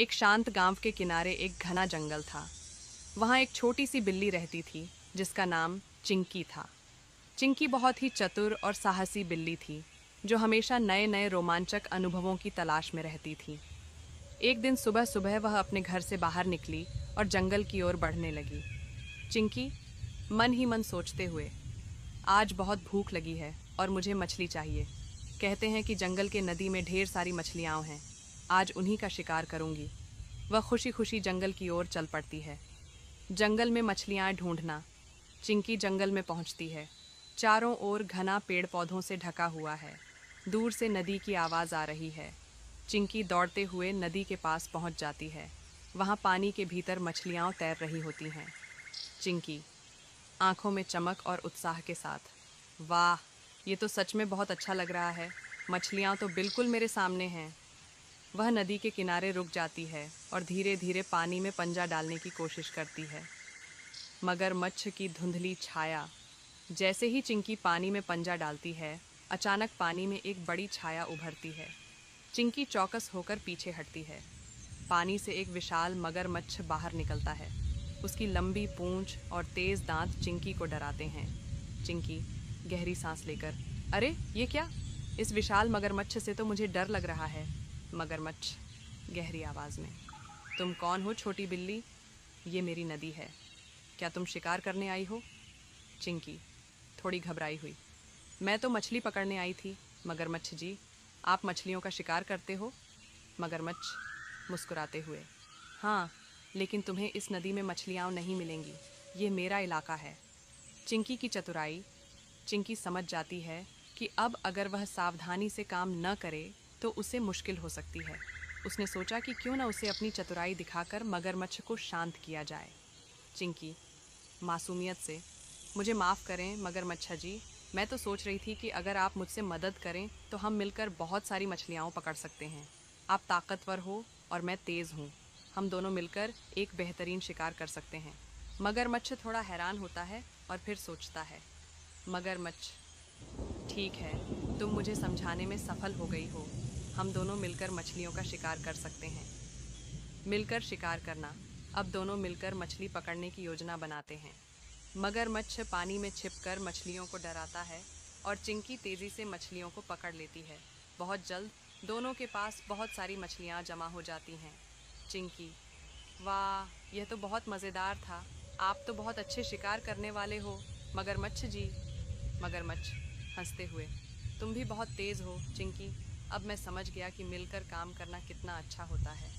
एक शांत गांव के किनारे एक घना जंगल था। वहाँ एक छोटी सी बिल्ली रहती थी जिसका नाम चिंकी था। चिंकी बहुत ही चतुर और साहसी बिल्ली थी जो हमेशा नए नए रोमांचक अनुभवों की तलाश में रहती थी। एक दिन सुबह सुबह वह अपने घर से बाहर निकली और जंगल की ओर बढ़ने लगी। चिंकी मन ही मन सोचते हुए, आज बहुत भूख लगी है और मुझे मछली चाहिए। कहते हैं कि जंगल के नदी में ढेर सारी मछलियाँ हैं। आज उन्हीं का शिकार करूंगी। वह खुशी खुशी जंगल की ओर चल पड़ती है। जंगल में मछलियाँ ढूंढना। चिंकी जंगल में पहुंचती है। चारों ओर घना पेड़ पौधों से ढका हुआ है। दूर से नदी की आवाज़ आ रही है। चिंकी दौड़ते हुए नदी के पास पहुंच जाती है। वहाँ पानी के भीतर मछलियाँ तैर रही होती हैं। चिंकी आंखों में चमक और उत्साह के साथ, वाह, ये तो सच में बहुत अच्छा लग रहा है। मछलियाँ तो बिल्कुल मेरे सामने हैं। वह नदी के किनारे रुक जाती है और धीरे धीरे पानी में पंजा डालने की कोशिश करती है। मगरमच्छ की धुंधली छाया। जैसे ही चिंकी पानी में पंजा डालती है, अचानक पानी में एक बड़ी छाया उभरती है। चिंकी चौकस होकर पीछे हटती है। पानी से एक विशाल मगरमच्छ बाहर निकलता है। उसकी लंबी पूंछ और तेज दांत चिंकी को डराते हैं। चिंकी गहरी सांस लेकर, अरे ये क्या? इस विशाल मगरमच्छ से तो मुझे डर लग रहा है। मगरमच्छ गहरी आवाज़ में, तुम कौन हो छोटी बिल्ली? ये मेरी नदी है। क्या तुम शिकार करने आई हो? चिंकी थोड़ी घबराई हुई, मैं तो मछली पकड़ने आई थी मगरमच्छ जी। आप मछलियों का शिकार करते हो? मगरमच्छ मुस्कुराते हुए, हाँ, लेकिन तुम्हें इस नदी में मछलियाँ नहीं मिलेंगी। ये मेरा इलाका है। चिंकी की चतुराई। चिंकी समझ जाती है कि अब अगर वह सावधानी से काम न करे तो उसे मुश्किल हो सकती है। उसने सोचा कि क्यों न उसे अपनी चतुराई दिखाकर मगरमच्छ को शांत किया जाए। चिंकी मासूमियत से, मुझे माफ़ करें मगरमच्छा जी, मैं तो सोच रही थी कि अगर आप मुझसे मदद करें तो हम मिलकर बहुत सारी मछलियाँ पकड़ सकते हैं। आप ताकतवर हो और मैं तेज़ हूँ। हम दोनों मिलकर एक बेहतरीन शिकार कर सकते हैं। मगरमच्छ थोड़ा हैरान होता है और फिर सोचता है, मगरमच्छ, ठीक है, तुम मुझे समझाने में सफल हो गई हो। हम दोनों मिलकर मछलियों का शिकार कर सकते हैं। मिलकर शिकार करना। अब दोनों मिलकर मछली पकड़ने की योजना बनाते हैं। मगरमच्छ पानी में छिपकर मछलियों को डराता है और चिंकी तेज़ी से मछलियों को पकड़ लेती है। बहुत जल्द दोनों के पास बहुत सारी मछलियाँ जमा हो जाती हैं। चिंकी, वाह, यह तो बहुत मज़ेदार था। आप तो बहुत अच्छे शिकार करने वाले हो मगरमच्छ जी। मगरमच्छ हंसते हुए, तुम भी बहुत तेज़ हो चिंकी। अब मैं समझ गया कि मिलकर काम करना कितना अच्छा होता है।